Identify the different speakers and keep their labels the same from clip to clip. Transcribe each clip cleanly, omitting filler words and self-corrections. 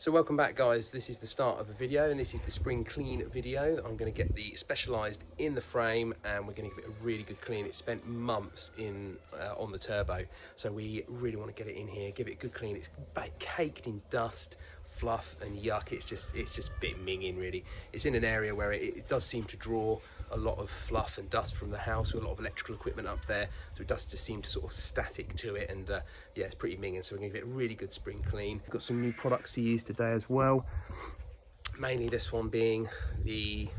Speaker 1: So welcome back, guys. This is the start of a video, and this is the spring clean video. I'm going to get the Specialized in the frame, and we're going to give it a really good clean. It spent months in on the turbo, so we really want to get it in here, give it a good clean. It's caked in dust, fluff and yuck. It's just a bit minging, really. It's in an area where it does seem to draw a lot of fluff and dust from the house, with a lot of electrical equipment up there, so it does just seem to sort of static to it, and yeah, it's pretty minging. So we're going to give it a really good spring clean. Got some new products to use today as well, mainly this one being the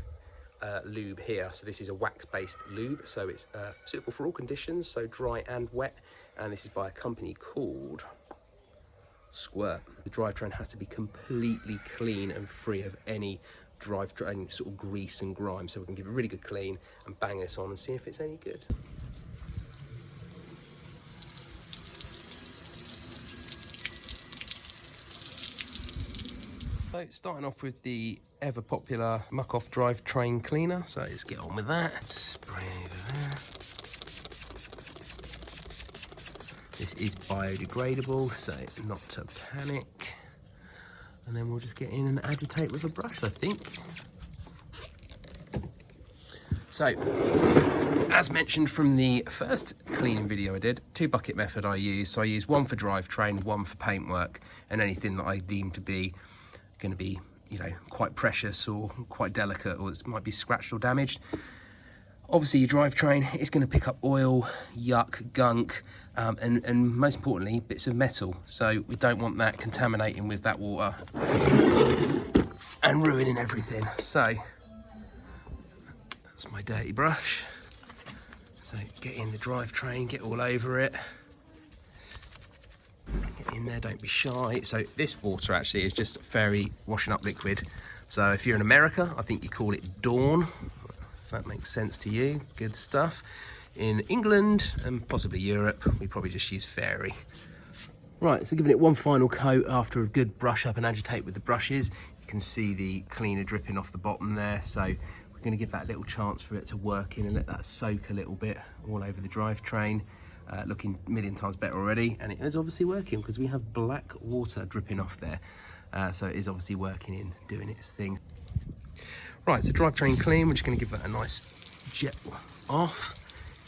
Speaker 1: lube here. So this is a wax-based lube, so it's suitable for all conditions, so dry and wet, and this is by a company called Squirt. The drivetrain has to be completely clean and free of any drivetrain sort of grease and grime, so we can give it a really good clean and bang this on and see if it's any good. So starting off with the ever popular Muc-Off drivetrain cleaner, so let's get on with that. Spray over there. This is biodegradable, so not to panic. And then we'll just get in and agitate with a brush, I think. So, as mentioned from the first cleaning video I did, 2-bucket method I use. So I use one for drivetrain, one for paintwork, and anything that I deem to be going to be, you know, quite precious or quite delicate, or it might be scratched or damaged. Obviously your drivetrain is going to pick up oil, yuck, gunk, and most importantly, bits of metal. So we don't want that contaminating with that water and ruining everything. So that's my dirty brush. So get in the drivetrain, get all over it. Get in there, don't be shy. So this water actually is just fairy washing up liquid. So if you're in America, I think you call it Dawn. That makes sense to you. Good stuff. In England and possibly Europe, we probably just use fairy. Right, so giving it one final coat after a good brush up and agitate with the brushes. You can see the cleaner dripping off the bottom there, so we're going to give that a little chance for it to work in and let that soak a little bit all over the drivetrain. Looking a million times better already, and it is obviously working because we have black water dripping off there, so it is obviously working in, doing its thing. Right, so drivetrain clean, we're just going to give that a nice jet off,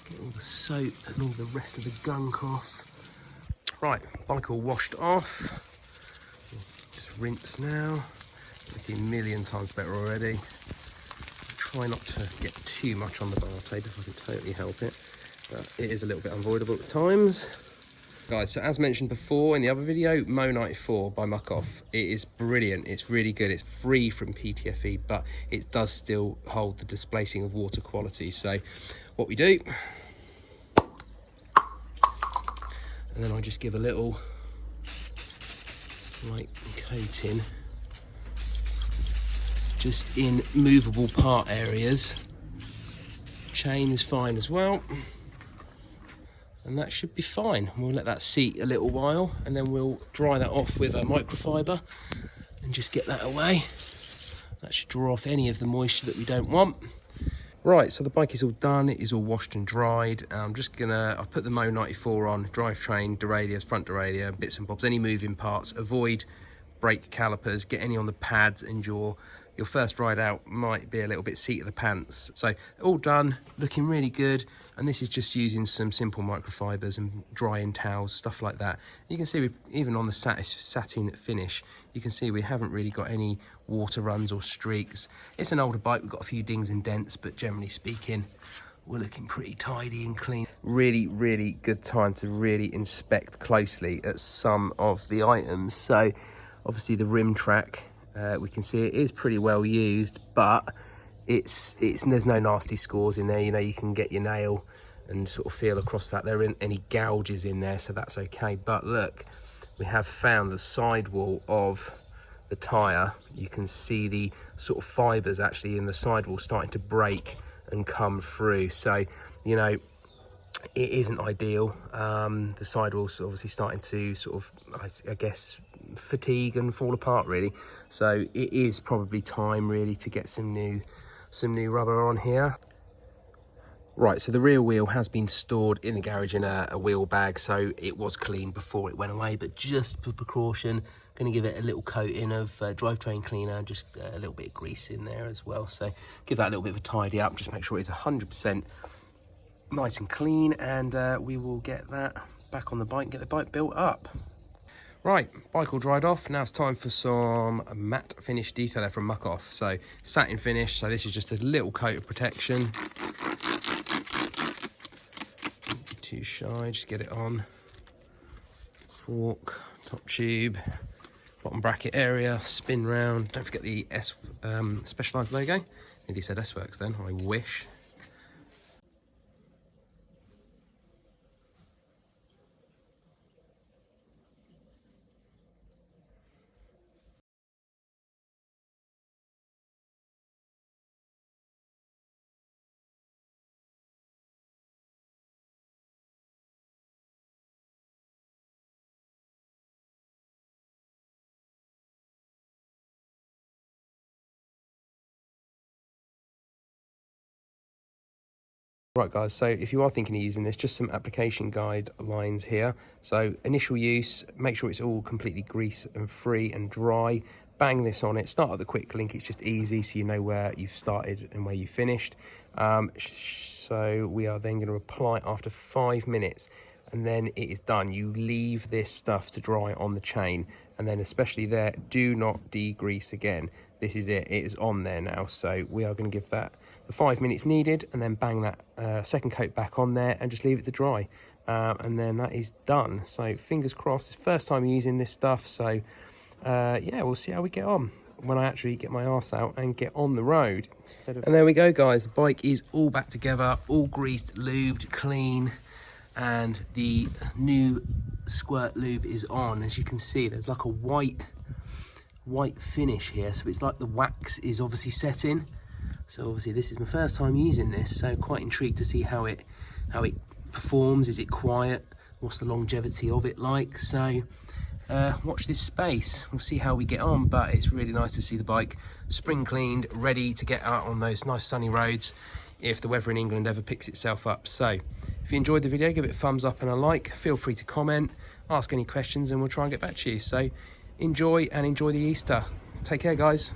Speaker 1: get all the soap and all the rest of the gunk off. Right, bike all washed off, just rinse now, looking a million times better already. Try not to get too much on the bar tape if I can totally help it, but it is a little bit unavoidable at times. Guys, so as mentioned before in the other video, Mo 94 by Muc-Off, it is brilliant. It's really good. It's free from PTFE, but it does still hold the displacing of water quality. So what we do, and then I just give a little light coating just in movable part areas. Chain is fine as well. And that should be fine. We'll let that seat a little while, and then we'll dry that off with a microfiber and just get that away. That should draw off any of the moisture that we don't want. Right, so the bike is all done. It is all washed and dried. I'm just gonna, I've put the Mo 94 on, drivetrain, derailleurs, front derailleur, bits and bobs, any moving parts. Avoid brake calipers, get any on the pads, and your first ride out might be a little bit seat of the pants. So all done, looking really good. And this is just using some simple microfibers and drying towels, stuff like that. You can see even on the satin finish, you can see we haven't really got any water runs or streaks. It's an older bike, we've got a few dings and dents, but generally speaking, we're looking pretty tidy and clean. Really, really good time to really inspect closely at some of the items. So obviously the rim track, we can see it is pretty well used, but there's no nasty scores in there. You know, you can get your nail and sort of feel across that. There aren't any gouges in there, so that's okay. But look, we have found the sidewall of the tyre. You can see the sort of fibres actually in the sidewall starting to break and come through. So, you know, it isn't ideal. The sidewall's obviously starting to sort of, I guess, fatigue and fall apart really. So it is probably time really to get some new rubber on here. Right, so the rear wheel has been stored in the garage in a wheel bag, so it was clean before it went away, but just for precaution, Going to give it a little coating of drivetrain cleaner, just a little bit of grease in there as well. So give that a little bit of a tidy up, just make sure it's 100% nice and clean, and we will get that back on the bike and get the bike built up. Right, bike all dried off. Now it's time for some matte finish detailer from Muc-Off. So satin finish, so this is just a little coat of protection. Don't be too shy, just get it on. Fork, top tube, bottom bracket area, spin round. Don't forget the Specialized logo. Nearly said S-Works then, I wish. Right guys, so if you are thinking of using this, just some application guidelines here. So initial use, make sure it's all completely grease and free and dry. Bang this on it, start at the quick link, it's just easy so you know where you've started and where you finished. So we are then going to apply after 5 minutes, and then it is done. You leave this stuff to dry on the chain, and then especially there, do not degrease again. This is it, it is on there now. So we are going to give that the 5 minutes needed, and then bang that second coat back on there and just leave it to dry, and then that is done. So fingers crossed, it's first time using this stuff, so yeah, we'll see how we get on when I actually get my arse out and get on the road. And there we go guys, the bike is all back together, all greased, lubed, clean, and the new Squirt lube is on. As you can see, there's like a white finish here, so it's like the wax is obviously set in. So obviously this is my first time using this, so quite intrigued to see how it performs. Is it quiet? What's the longevity of it like? So watch this space, we'll see how we get on. But it's really nice to see the bike spring cleaned, ready to get out on those nice sunny roads if the weather in England ever picks itself up. So if you enjoyed the video, give it a thumbs up and a like. Feel free to comment, ask any questions, and we'll try and get back to you. So enjoy, and enjoy the Easter. Take care guys.